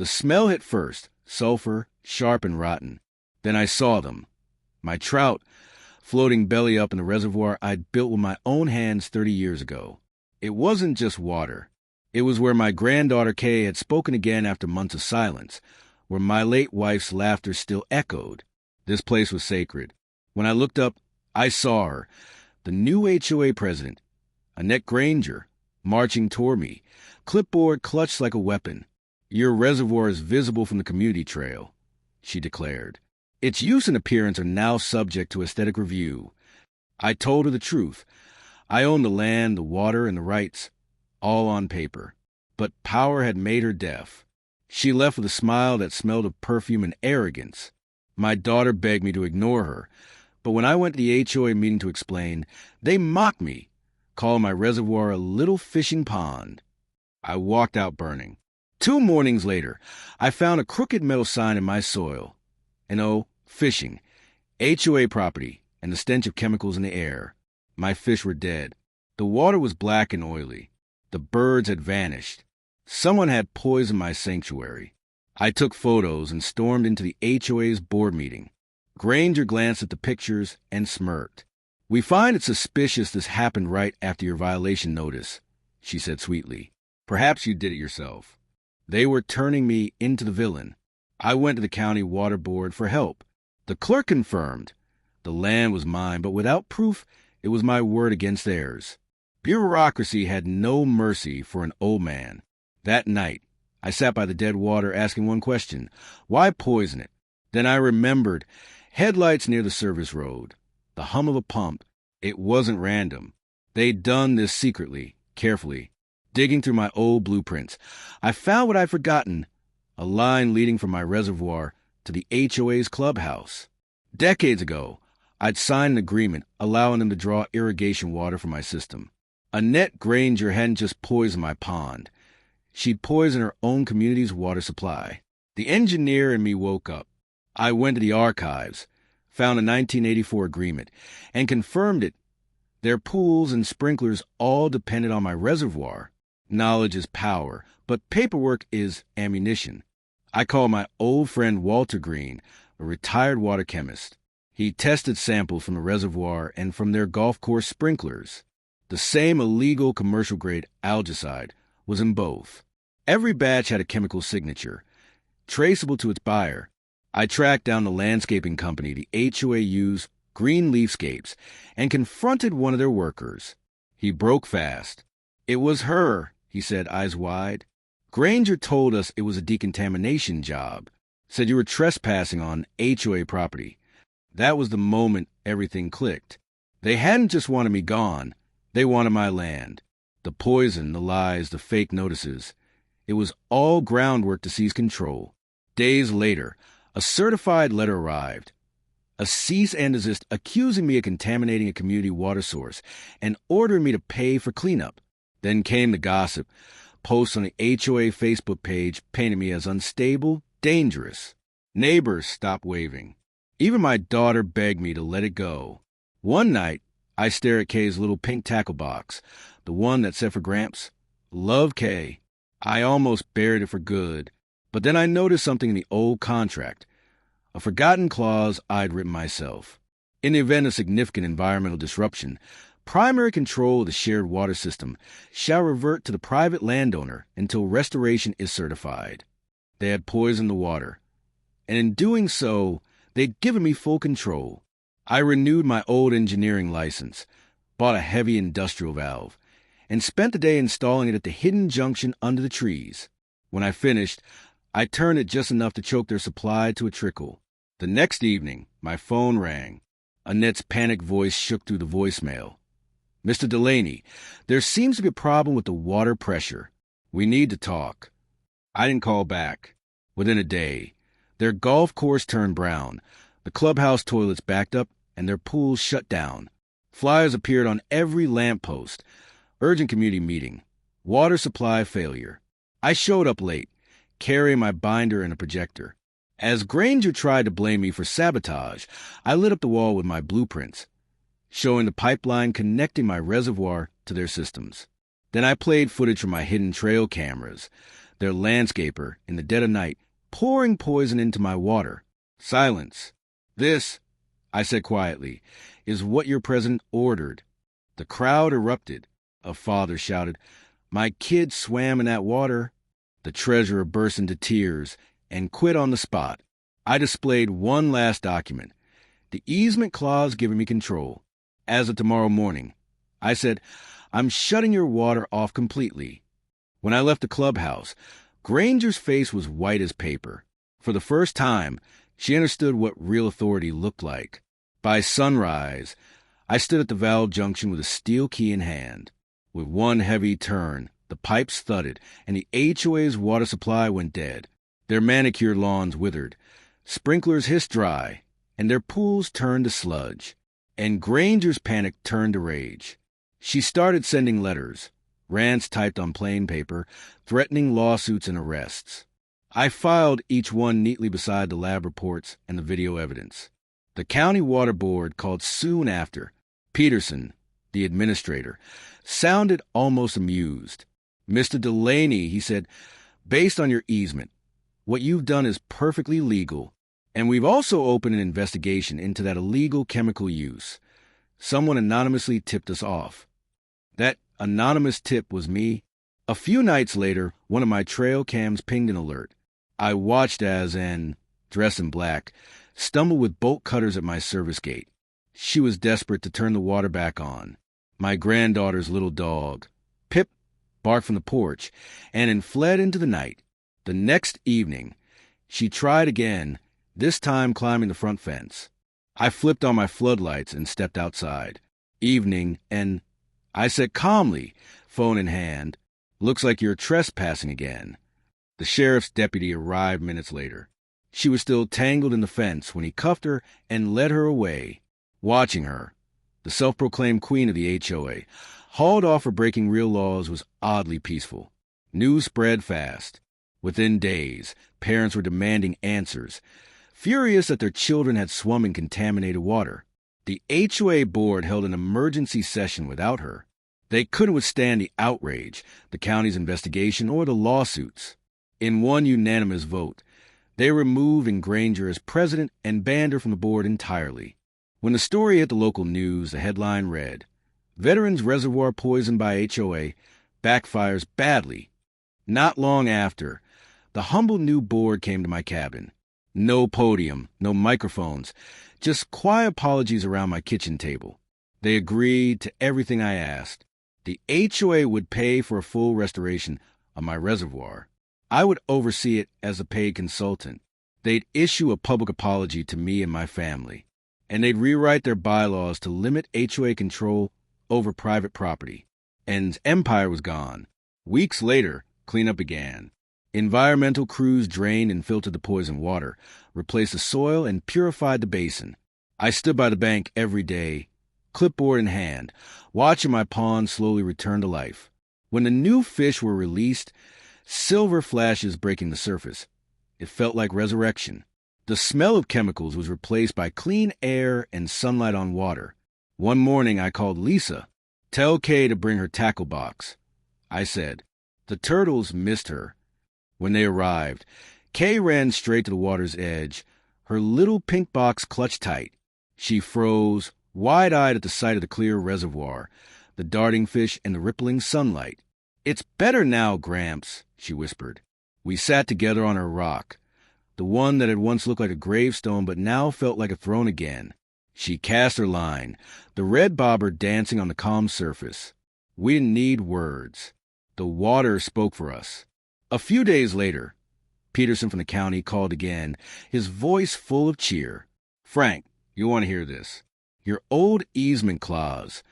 The smell hit first, sulfur, sharp and rotten. Then I saw them. My trout, floating belly up in the reservoir I'd built with my own hands 30 years ago. It wasn't just water. It was where my granddaughter Kay had spoken again after months of silence, where my late wife's laughter still echoed. This place was sacred. When I looked up, I saw her, the new HOA president, Annette Granger, marching toward me, clipboard clutched like a weapon. "Your reservoir is visible from the community trail," she declared. "Its use and appearance are now subject to aesthetic review." I told her the truth. I owned the land, the water, and the rights, all on paper. But power had made her deaf. She left with a smile that smelled of perfume and arrogance. My daughter begged me to ignore her, but when I went to the HOA meeting to explain, they mocked me, calling my reservoir a little fishing pond. I walked out burning. 2 mornings later, I found a crooked metal sign in my soil. And oh, fishing, HOA property, and the stench of chemicals in the air. My fish were dead. The water was black and oily. The birds had vanished. Someone had poisoned my sanctuary. I took photos and stormed into the HOA's board meeting. Granger glanced at the pictures and smirked. "We find it suspicious this happened right after your violation notice," she said sweetly. "Perhaps you did it yourself." They were turning me into the villain. I went to the county water board for help. The clerk confirmed. The land was mine, but without proof, it was my word against theirs. Bureaucracy had no mercy for an old man. That night, I sat by the dead water asking one question: why poison it? Then I remembered headlights near the service road, the hum of a pump. It wasn't random. They'd done this secretly, carefully. Digging through my old blueprints, I found what I'd forgotten, a line leading from my reservoir to the HOA's clubhouse. Decades ago, I'd signed an agreement allowing them to draw irrigation water from my system. Annette Granger hadn't just poisoned my pond. She'd poisoned her own community's water supply. The engineer in me woke up. I went to the archives, found a 1984 agreement, and confirmed it. Their pools and sprinklers all depended on my reservoir. Knowledge is power, but paperwork is ammunition. I called my old friend Walter Green, a retired water chemist. He tested samples from the reservoir and from their golf course sprinklers. The same illegal commercial-grade algicide was in both. Every batch had a chemical signature, traceable to its buyer. I tracked down the landscaping company the HOA used, Green Leafscapes, and confronted one of their workers. He broke fast. "It was her," he said, eyes wide. "Granger told us it was a decontamination job. Said you were trespassing on HOA property." That was the moment everything clicked. They hadn't just wanted me gone. They wanted my land. The poison, the lies, the fake notices. It was all groundwork to seize control. Days later, a certified letter arrived. A cease and desist accusing me of contaminating a community water source and ordering me to pay for cleanup. Then came the gossip. Posts on the HOA Facebook page painted me as unstable, dangerous. Neighbors stopped waving. Even my daughter begged me to let it go. One night, I stared at Kay's little pink tackle box, the one that said for Gramps, "Love Kay." I almost buried it for good, but then I noticed something in the old contract, a forgotten clause I'd written myself. In the event of significant environmental disruption, primary control of the shared water system shall revert to the private landowner until restoration is certified. They had poisoned the water, and in doing so, they'd given me full control. I renewed my old engineering license, bought a heavy industrial valve, and spent the day installing it at the hidden junction under the trees. When I finished, I turned it just enough to choke their supply to a trickle. The next evening, my phone rang. Annette's panicked voice shook through the voicemail. "Mr. Delaney, there seems to be a problem with the water pressure. We need to talk." I didn't call back. Within a day, their golf course turned brown, the clubhouse toilets backed up, and their pools shut down. Flyers appeared on every lamppost. Urgent community meeting. Water supply failure. I showed up late, carrying my binder and a projector. As Granger tried to blame me for sabotage, I lit up the wall with my blueprints, showing the pipeline connecting my reservoir to their systems. Then I played footage from my hidden trail cameras, their landscaper, in the dead of night, pouring poison into my water. Silence. This, I said quietly, is what your president ordered. The crowd erupted. A father shouted, "My kid swam in that water." The treasurer burst into tears and quit on the spot. I displayed one last document, the easement clause giving me control. As of tomorrow morning, I said, I'm shutting your water off completely. When I left the clubhouse, Granger's face was white as paper. For the first time, she understood what real authority looked like. By sunrise, I stood at the valve junction with a steel key in hand. With one heavy turn, the pipes thudded, and the HOA's water supply went dead. Their manicured lawns withered, sprinklers hissed dry, and their pools turned to sludge. And Granger's panic turned to rage. She started sending letters, rants typed on plain paper, threatening lawsuits and arrests. I filed each one neatly beside the lab reports and the video evidence. The county water board called soon after. Peterson, the administrator, sounded almost amused. "Mr. Delaney," he said, "based on your easement, what you've done is perfectly legal, and we've also opened an investigation into that illegal chemical use. Someone anonymously tipped us off." That anonymous tip was me. A few nights later, one of my trail cams pinged an alert. I watched as Ann, dressed in black, stumbled with bolt cutters at my service gate. She was desperate to turn the water back on. My granddaughter's little dog, Pip, barked from the porch, and fled into the night. The next evening, she tried again, this time climbing the front fence. I flipped on my floodlights and stepped outside. Evening, and I said calmly, phone in hand, "Looks like you're trespassing again." The sheriff's deputy arrived minutes later. She was still tangled in the fence when he cuffed her and led her away. Watching her, the self-proclaimed queen of the HOA, hauled off for breaking real laws was oddly peaceful. News spread fast. Within days, parents were demanding answers, furious that their children had swum in contaminated water. The HOA board held an emergency session without her. They couldn't withstand the outrage, the county's investigation, or the lawsuits. In one unanimous vote, they removed Granger as president and banned her from the board entirely. When the story hit the local news, the headline read, "Veterans Reservoir Poisoned by HOA Backfires Badly." Not long after, the humble new board came to my cabin. No podium, no microphones, just quiet apologies around my kitchen table. They agreed to everything I asked. The HOA would pay for a full restoration of my reservoir. I would oversee it as a paid consultant. They'd issue a public apology to me and my family, and they'd rewrite their bylaws to limit HOA control over private property. And empire was gone. Weeks later, cleanup began. Environmental crews drained and filtered the poisoned water, replaced the soil, and purified the basin. I stood by the bank every day, clipboard in hand, watching my pond slowly return to life. When the new fish were released, silver flashes breaking the surface, it felt like resurrection. The smell of chemicals was replaced by clean air and sunlight on water. One morning I called Lisa. "Tell Kay to bring her tackle box," I said. The turtles missed her. When they arrived, Kay ran straight to the water's edge, her little pink box clutched tight. She froze, wide-eyed at the sight of the clear reservoir, the darting fish, and the rippling sunlight. "It's better now, Gramps," she whispered. We sat together on her rock, the one that had once looked like a gravestone but now felt like a throne again. She cast her line, the red bobber dancing on the calm surface. We didn't need words. The water spoke for us. A few days later, Peterson from the county called again, his voice full of cheer. "Frank, you want to hear this. Your old easement clause,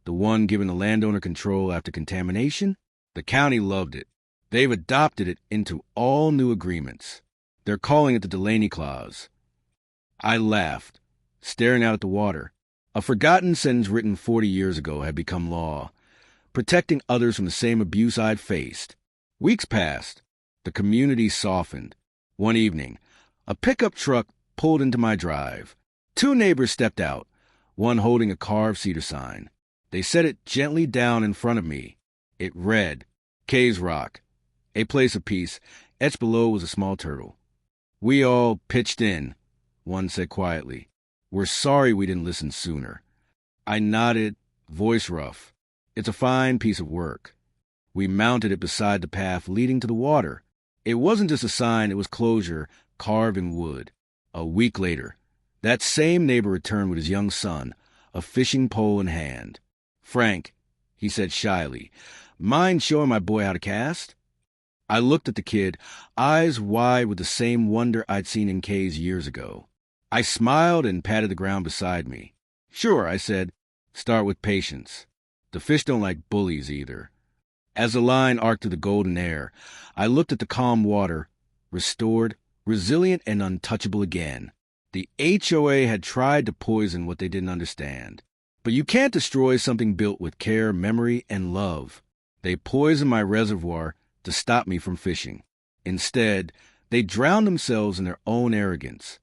the one giving the landowner control after contamination, the county loved it. They've adopted it into all new agreements. They're calling it the Delaney Clause." I laughed, staring out at the water. A forgotten sentence written 40 years ago had become law, protecting others from the same abuse I'd faced. Weeks passed. The community softened. One evening, a pickup truck pulled into my drive. Two neighbors stepped out, one holding a carved cedar sign. They set it gently down in front of me. It read, "Kay's Rock, A place apiece. Etched below was a small turtle. We all pitched in, one said quietly. We're sorry we didn't listen sooner. I nodded, voice rough. It's a fine piece of work. We mounted it beside the path leading to the water. It wasn't just a sign, it was closure, carved in wood. A week later, that same neighbor returned with his young son, a fishing pole in hand. Frank, he said shyly, mind showing my boy how to cast? I looked at the kid, eyes wide with the same wonder I'd seen in Kay's years ago. I smiled and patted the ground beside me. Sure, I said, start with patience. The fish don't like bullies either. As the line arced through the golden air, I looked at the calm water, restored, resilient and untouchable again. The HOA had tried to poison what they didn't understand. But you can't destroy something built with care, memory, and love. They poisoned my reservoir to stop me from fishing. Instead, they drowned themselves in their own arrogance.